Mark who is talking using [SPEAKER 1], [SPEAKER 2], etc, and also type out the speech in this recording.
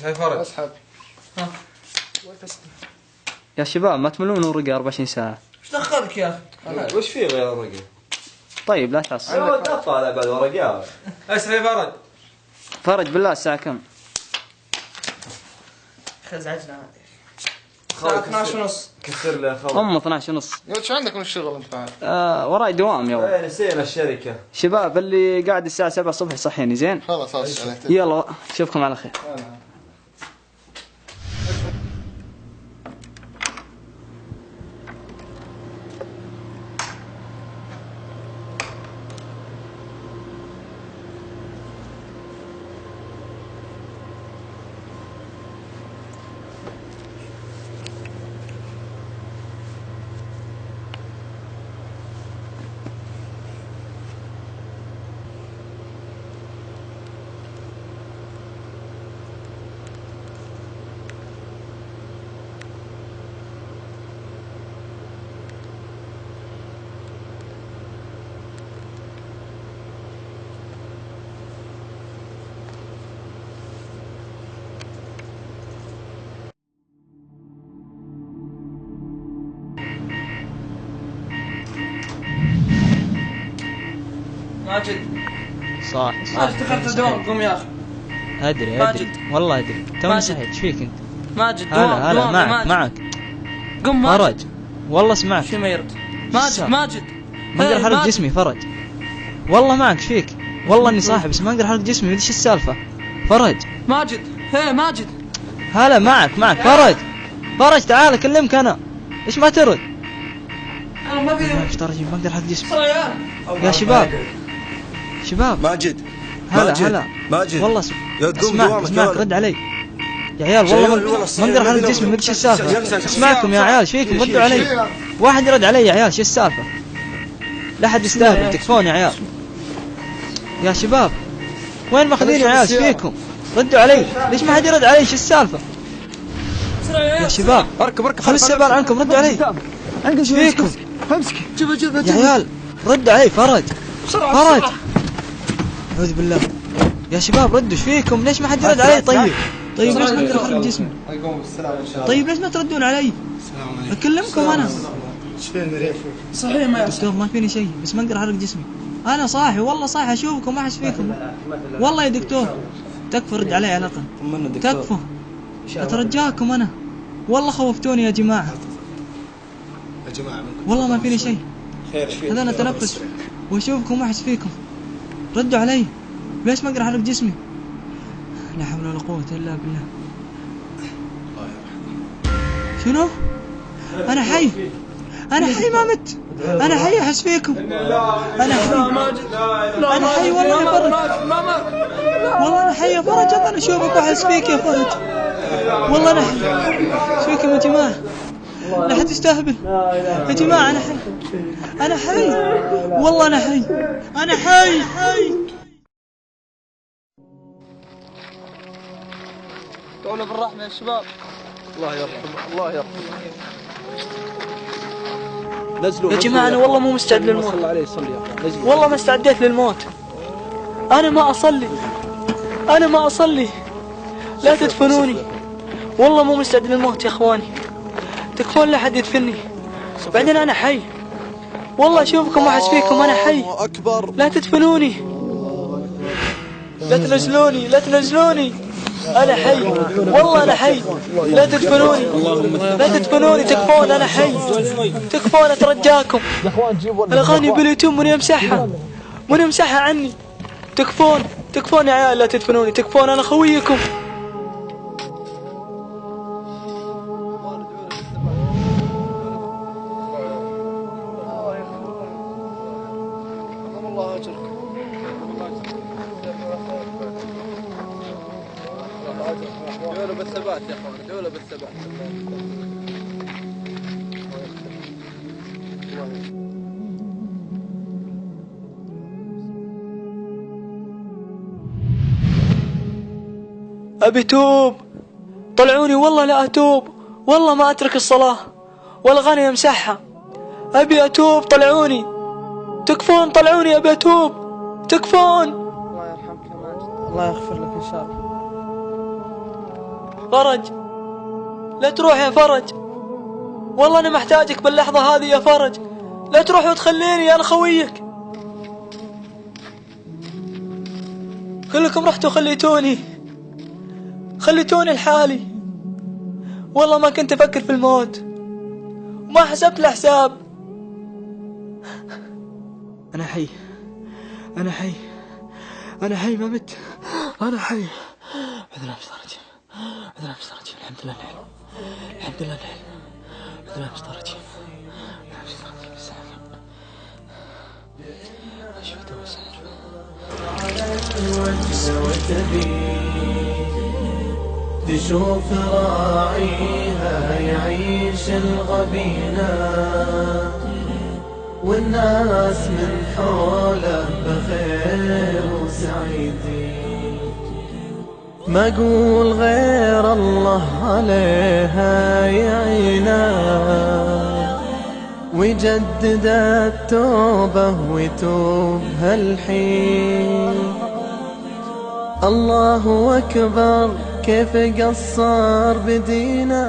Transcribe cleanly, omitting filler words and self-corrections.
[SPEAKER 1] هاي فرج.
[SPEAKER 2] اسحب.
[SPEAKER 3] يا شباب ما تملون ورقة 24 ساعة.
[SPEAKER 1] ايش دخلك يا اخي؟
[SPEAKER 4] وش في غير ورقة؟
[SPEAKER 3] طيب لا تعصب.
[SPEAKER 4] انا طالع بعد ورقة.
[SPEAKER 1] اسحب يا فرج.
[SPEAKER 3] فرج بالله الساعة كم؟
[SPEAKER 1] خزعجنا هذه. الساعة 12 ونص.
[SPEAKER 4] كسر لي اخوي.
[SPEAKER 3] 12 ونص.
[SPEAKER 2] يا ولد شو عندك من الشغل انت بعد؟
[SPEAKER 3] وراي دوام يا ولد.
[SPEAKER 4] نسينا الشركة.
[SPEAKER 3] شباب اللي قاعد الساعة 7 الصبح يصحيني زين؟
[SPEAKER 2] خلاص
[SPEAKER 3] يلا اشوفكم على خير.
[SPEAKER 1] ماجد.
[SPEAKER 3] صح.
[SPEAKER 1] ماجد دخلت الدوام قوم يا اخي.
[SPEAKER 3] ادري والله ادري. توني صحيت. ايش فيك انت؟
[SPEAKER 1] ماجد
[SPEAKER 3] هلا معك.
[SPEAKER 1] قم ماجد.
[SPEAKER 3] فرج والله سمعت.
[SPEAKER 1] شو ما يرد؟ ماجد
[SPEAKER 3] ما اقدر احرك جسمي فرج. والله معك فيك. والله اني صاحي بس ما اقدر احرك جسمي. ايش السالفة؟ فرج.
[SPEAKER 1] ماجد. ماجد.
[SPEAKER 3] هلا معك فرج تعال اكلمك انا. ايش ما ترد؟
[SPEAKER 1] انا ما في
[SPEAKER 3] ما اقدر احرك جسمي. يا شباب
[SPEAKER 5] ماجد.
[SPEAKER 3] هلا
[SPEAKER 5] ماجد
[SPEAKER 3] والله اسمعك رد علي يا عيال. والله ما اقدر احرك جسمي. ما ادري ايش السالفة. اسمعكم يا عيال. ايش فيكم؟ ردوا علي. واحد يرد علي يا عيال. ايش السالفة؟ لا حد يستهبل. تكفون يا عيال. يا شباب وين ماخذيني يا عيال؟ ايش فيكم؟ ردوا علي. ليش ما حد يرد علي؟ ايش السالفة؟ يا شباب
[SPEAKER 5] اركب
[SPEAKER 3] خلوا السيارة عنكم. ردوا علي. ايش فيكم؟
[SPEAKER 5] امسكي.
[SPEAKER 3] يا عيال ردوا علي. فرج أعوذ بالله. يا شباب ردوا. ايش فيكم؟ ليش ما حد يرد علي؟ طيب ليش ما اقدر اخرج جسمي؟ طيب ليش ما تردون علي؟ اكلمكم انا.
[SPEAKER 2] ايش فينا ريف؟
[SPEAKER 1] صحيح ما
[SPEAKER 3] دكتور ما فيني شيء بس ما اقدر احرك جسمي. انا صاحي والله صاحي. اشوفكم ما احس فيكم والله يا دكتور. تكفى رد علي على الاقل. تكفى اترجاكم انا. والله خوفتوني يا جماعة. والله ما فيني شيء. هذا انا اتنفس واشوفكم ما احس فيكم. ردوا علي. ليش ما اقدر احرك جسمي؟ لا حول ولا قوة الا بالله. شنو؟ انا حي ما مت. انا حي احس فيكم. انا حي والله يا فرج. والله انا حي يا فرج. انا اشوفك واحس فيك يا فرج. والله انا حي. ايش فيكم يا جماعة؟ لا حد يستهبل يا جماعة. انا حي والله انا حي.
[SPEAKER 1] قولوا بالرحمة يا شباب.
[SPEAKER 5] الله يرحمه. نزلوا
[SPEAKER 1] يا جماعة أنا والله مو مستعد للموت. والله ما استعديت للموت. أنا ما أصلي. لا تدفنوني. والله مو مستعد للموت يا إخواني. تكفون لا حد يدفني. بعدين أنا حي. والله أشوفكم ما أحس فيكم. أنا حي. لا تدفنوني. لا تنزلوني. أنا حي والله أنا حي. لا تدفنوني. تكفون. أنا حي. تكفون أترجاكم. الأغاني باليوتيوب من يمسحها عني. تكفون يا عيال. لا تدفنوني. تكفون. أنا خويكم.
[SPEAKER 4] ادعوا له بالثبات يا اخوان. ادعوا له بالثبات.
[SPEAKER 1] أبي توب. طلعوني والله لا أتوب. والله ما أترك الصلاة والأغاني أمسحها. أبي أتوب. طلعوني. تكفون. طلعوني. أبي أتوب. تكفون.
[SPEAKER 2] الله يرحمك يا ماجد. الله يغفر لك ان شاء الله.
[SPEAKER 1] فرج، لا تروح يا فرج، والله أنا محتاجك باللحظة هذه يا فرج، لا تروح وتخليني، أنا خويك. كلكم رحتوا خليتوني لحالي، والله ما كنت أفكر في الموت وما حسبت الحساب. أنا حي، أنا حي، أنا حي، ما مت، أنا حي. عذرا مسترجم، عذرا مسترجم، الحمد لله نحن، الحمد لله نحن، عذرا مسترجم، عذرا مسترجم، السلام. أشهد وسهل
[SPEAKER 6] تشوف راعيها يعيش الغبينة، والناس من حوله بخير وسعيدين. ما اقول غير الله عليها يعينا، ويجدد التوبة ويتوب هالحين. الله أكبر كيف قصر بدينا.